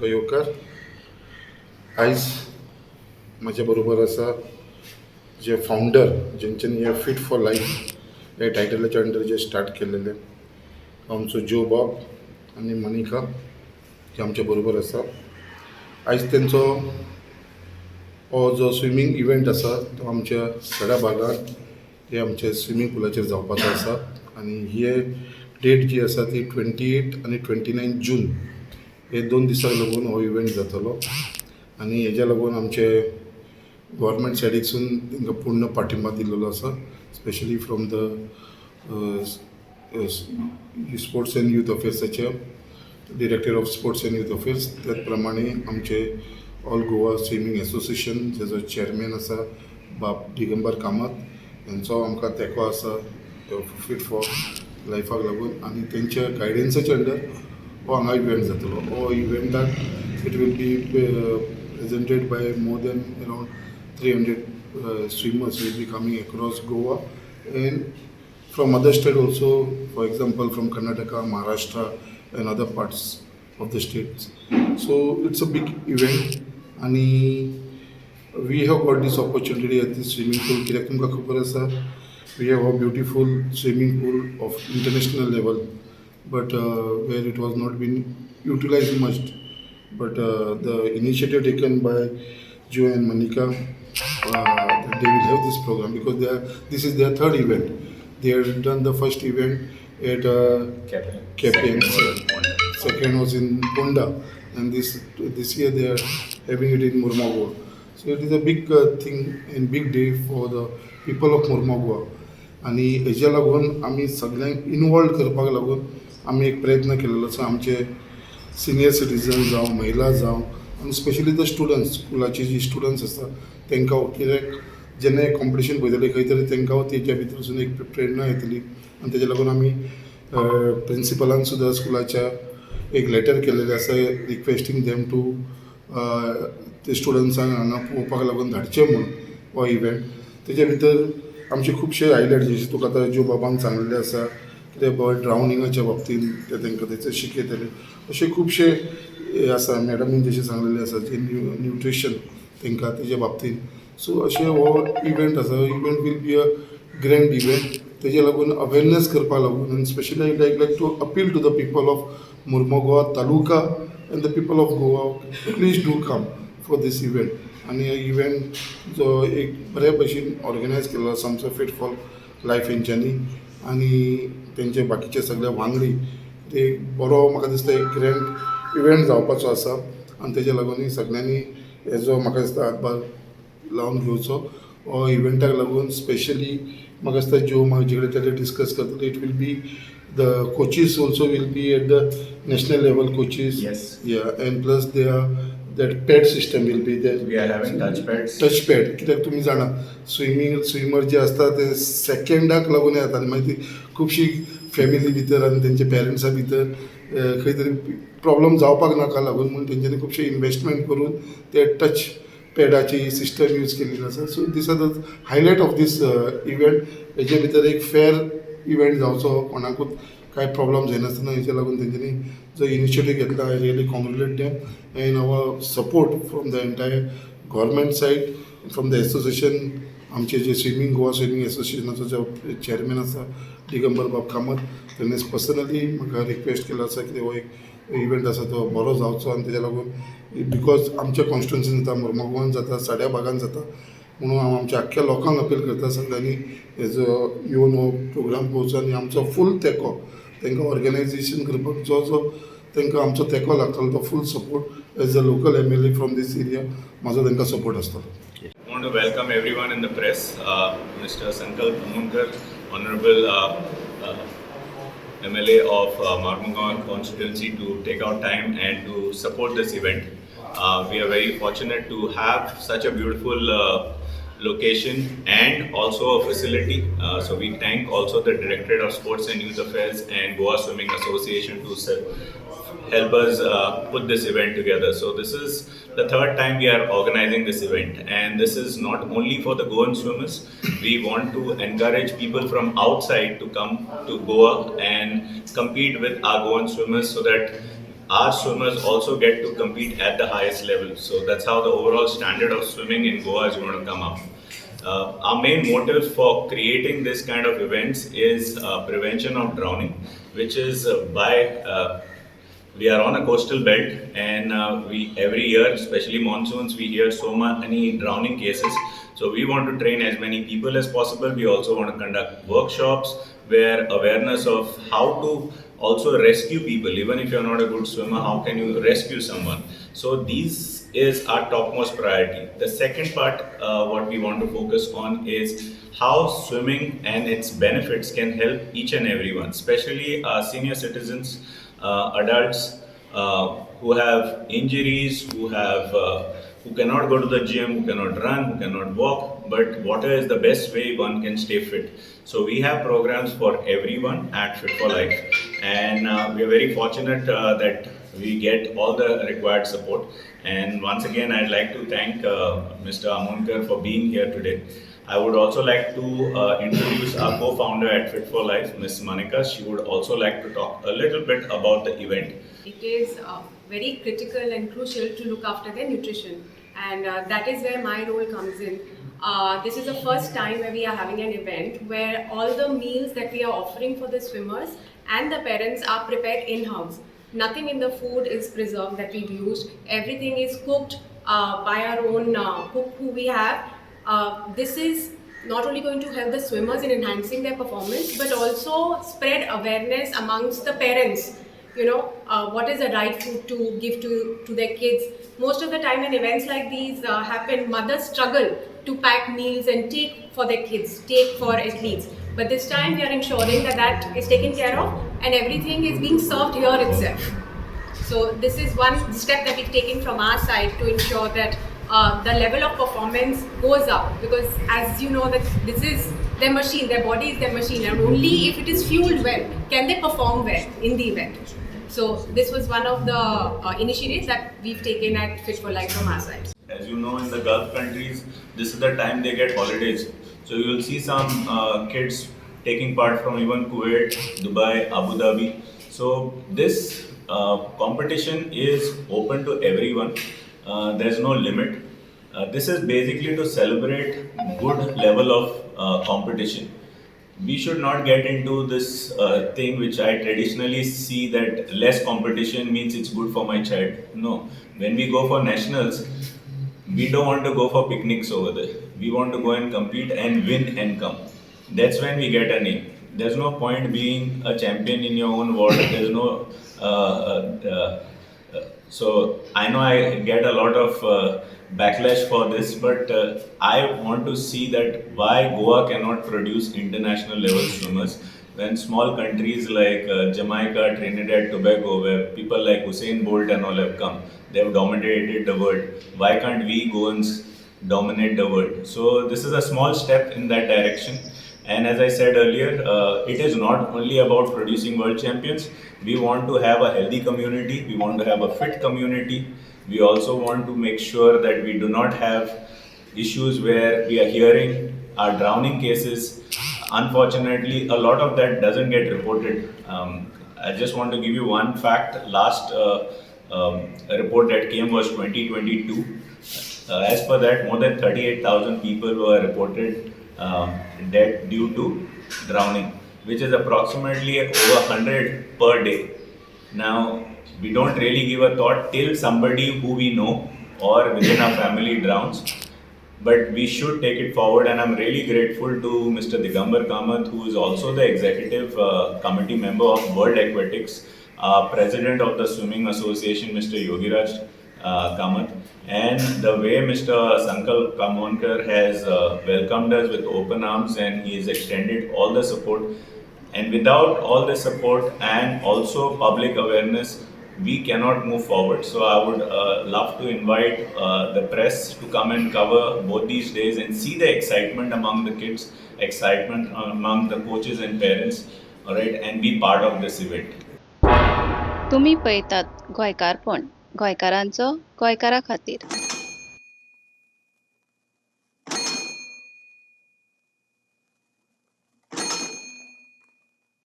खयोकार. आयज म्हज्या बरोबर आसा जे फावंडर जेंच्यांनी हे फीट फॉर लायफ हे टायटलाच्या अंडर जे स्टार्ट केलेले आमचो जो बाब आनी मनिका जे आमच्या बरोबर आसा. आयज तेंचो हो जो स्विमींग इव्हेंट आसा तो आमच्या सड्या भागात हे आमच्या स्विमींग पुलाचेर जावपाचो आसा आनी हे डेट जी आसा ती 28 आनी 29 जून हे 2 दिसांक लागून हो इव्हेंट जातलो. आनी हेज्या लागून आमचे गव्हर्मेंट सायडीकसून तांकां पूर्ण पाठिंबा दिल्लो आसा, specially from the sports and youth अफेर्साचे director of sports and youth affairs. त्याच प्रमाणे आमचे ऑल गोवा स्विमींग एसोसिएशन जेजो चेअरमॅन आसा बाब दिगंबर कामत यांचो आमकां तेंको आसा फीट फॉर लायफाक लागून. आनी तेंच्या गायडन्साच्या अंडर हो हांगा इव्हेंट जातलो. हो इव्हेंटाक it will be presented by more than around 300 swimmers will be coming across Goa and from other state also, for example from Karnataka, Maharashtra and other parts of the states. So it's a big event and we have got this opportunity at this swimming pool. कित्याक तुमकां खबर आसा we have a beautiful swimming pool of international level, but where it was not been utilized much. But the initiative taken by Joe and Monica, they will have this program because this is their third event. They have done the first event at Cape. Second was in Ponda, and this year they are having it in Mormugao. So it is a big thing and big day for the people of Mormugao. आणि हेज्या लागून आमी सगळ्यांक involve करपाक लागून आमी एक प्रयत्न केलेलो आसा. आमचे सिनियर सिटीजन जावं महिला जावं आनी स्पेशली द स्टुडंट्स स्कुलाची जी स्टुडंट्स आसता तांकां कित्याक जेन्ना एक कॉम्पिटिशन पळयतले खंय तरी तांकां तेच्या भितरसून एक प्रेरणा येतली. आनी तेज्या लागून आमी प्रिंसिपलान सुद्दां स्कुलाच्या एक लेटर केलेलें आसा रिक्वेस्टींग देम टू ते स्टुडंट्सांक हांगा पळोवपाक लागून धाडचें म्हणून हो इव्हेंट. तेज्या भितर आमचे खुबशे हायलायट जशें तुका आतां जो बाबान सांगलेलें आसा कितें बाय ड्रावनिंगाच्या बाबतींत ते तांकां थंयसर शिकयतले. अशे खुबशे आसा. मॅडमीन जशें सांगलेलें आसा जे न्यूट्रिशन तांकां तेजे बाबतींत. सो अशें हो इव्हेंट आसा. Event will be a grand event. तेजे लागून अवेरनेस करपा लागून आनी specially I like to appeal to the people of Mormugao taluka and the people of Goa, please do come for this event. आनी हो इव्हेंट जो एक बऱ्या भशेन ऑर्गनायज केल्लो आसा आमचो फीट फॉर लायफ हेंच्यांनी आनी तेंचे बाकीचे सगळे वांगडी. ते बरो म्हाका दिसता एक ग्रँड इव्हेंट जावपाचो आसा आनी तेज्या लागून सगळ्यांनी हेजो म्हाका दिसता हातभार लावन घेवचो. हो इव्हेंटाक लागून स्पेशली म्हाका दिसता जो म्हाजे कडेन तेजे डिस्कस करतले it will be the coaches also will be at the national level coaches. Yeah and plus there are that pad system will be there. We are having touch pad कित्याक तुमी जाणा स्विमर जे आसता ते सेकंडाक लागून येता आनी मागीर ती खुबशी फॅमिली भितर आनी तेंचे पेरंट्सा भितर खंय तरी प्रॉब्लम जावपाक नाका लागून म्हणून तेंच्यांनी खुबशे इन्वेस्टमेंट करून ते टच पॅडाची सिस्टम यूज केल्ली आसा. So these are the highlight of this event. हेजे भितर एक फेर इव्हेंट जावचो, कोणाकूच काय प्रॉब्लम जायनासतना. हेच्या लागून तेंच्यांनी जो इनिशिएटीव घेतला I really congratulate them and our support from the entire government side from the association. आमचे जे स्विमींग गोवा स्विमींग एसोसिएशनाचो जो चेअरमॅन आसा दिगंबर बाब कामत तेणें पर्सनली म्हाका रिक्वेस्ट केलो आसा की हो एक इव्हेंट आसा तो बरो जावचो. आनी तेज्या लागून बिकॉज आमच्या कॉन्स्टिट्युन्सीन जाता, मोर्मुगांवान जाता, साड्या भागान जाता म्हणून हांव आमच्या आख्ख्या लोकांक अपील करता सगळ्यांनी हेजो येवन हो प्रोग्राम पळोवचो आनी आमचो फूल तेंको तांकां ऑर्गनायजेशन करपाक जो तांकां आमचो तेंको लागतलो तो full support as a local MLA from this area म्हाजो तांकां सपोर्ट आसतलो. I want to welcome everyone in the press, Mr. Sankalp Amonkar, Honorable MLA of Mormugao constituency, to take out time and to support this event. We are very fortunate to have such a beautiful location and also a facility. So we thank also the Directorate of Sports and Youth Affairs and Goa Swimming Association to help us put this event together. So this is the third time we are organizing this event, and this is not only for the Goan swimmers. We want to encourage people from outside to come to Goa and compete with our Goan swimmers so that our swimmers also get to compete at the highest level. So that's how the overall standard of swimming in Goa is going to come up. Our main motive for creating this kind of events is prevention of drowning, which is we are on a coastal belt, and we every year, especially monsoons, we hear so many drowning cases. So we want to train as many people as possible. We also want to conduct workshops where awareness of how to also rescue people. Even if you're not a good swimmer, how can you rescue someone? So these is our topmost priority. The second part, what we want to focus on is how swimming and its benefits can help each and everyone, especially senior citizens, adults who have injuries, who cannot go to the gym, who cannot run, who cannot walk. But water is the best way one can stay fit. So we have programs for everyone at Fit for Life, and we are very fortunate that we get all the required support. And once again, I'd like to thank Mr. Amonkar for being here today. I would also like to introduce our co-founder at Fit for Life, Ms. Manika. She would also like to talk a little bit about the event. It is very critical and crucial to look after their nutrition, and that is where my role comes in. This is the first time where we are having an event where all the meals that we are offering for the swimmers and the parents are prepared in-house. Nothing in the food is preserved that we've used. Everything is cooked by our own cook who we have. This is not only going to help the swimmers in enhancing their performance, but also spread awareness amongst the parents. What is the right food to give to their kids. Most of the time when events like these happen, mothers struggle to pack meals and take for their kids, take for athletes. But this time we are ensuring that that is taken care of and everything is being served here itself. So this is one step that we've taken from our side to ensure that the level of performance goes up, because as you know that this is their machine, their body is their machine, and only if it is fueled well can they perform well in the event. So this was one of the initiatives that we've taken at Fit for Life from our side. As you know, in the Gulf countries, this is the time they get holidays. So you will see some kids taking part from even Kuwait, Dubai, Abu Dhabi. So this competition is open to everyone. There's no limit. This is basically to celebrate good level of competition. We should not get into this thing which I traditionally see that less competition means it's good for my child. No, when we go for nationals, we don't want to go for picnics over there. We want to go and compete and win and come. That's when we get a name. There's no point being a champion in your own world. There's no. So I know I get a lot of backlash for this, but I want to see that why Goa cannot produce international level swimmers when small countries like Jamaica, Trinidad, Tobago, where people like Usain Bolt and all have come, they have dominated the world. Why can't we Goans dominate the world? So this is a small step in that direction. And as I said earlier, it is not only about producing world champions. We want to have a healthy community. We want to have a fit community. We also want to make sure that we do not have issues where we are hearing our drowning cases. Unfortunately, a lot of that doesn't get reported. I just want to give you one fact. Last report that came was 2022. As per that, more than 38,000 people were reported dead due to drowning, which is approximately over 100 per day. Now, we don't really give a thought till somebody who we know or within our family drowns, but we should take it forward. And I'm really grateful to Mr. Goemkarponn, who is also the executive committee member of World Aquatics, president of the Swimming Association, Mr. Yogiraj Kamath, and the way Mr. Sankalp Amonkar has welcomed us with open arms, and he has extended all the support. And without all the support and also public awareness, we cannot move forward. So I would love to invite the press to come and cover both these days and see the excitement among the kids, excitement among the coaches and parents, all right, and be part of this event. तुम्ही पळयतात गोंयकारपण, गोंयकारांचो गोंयकारा खातीर.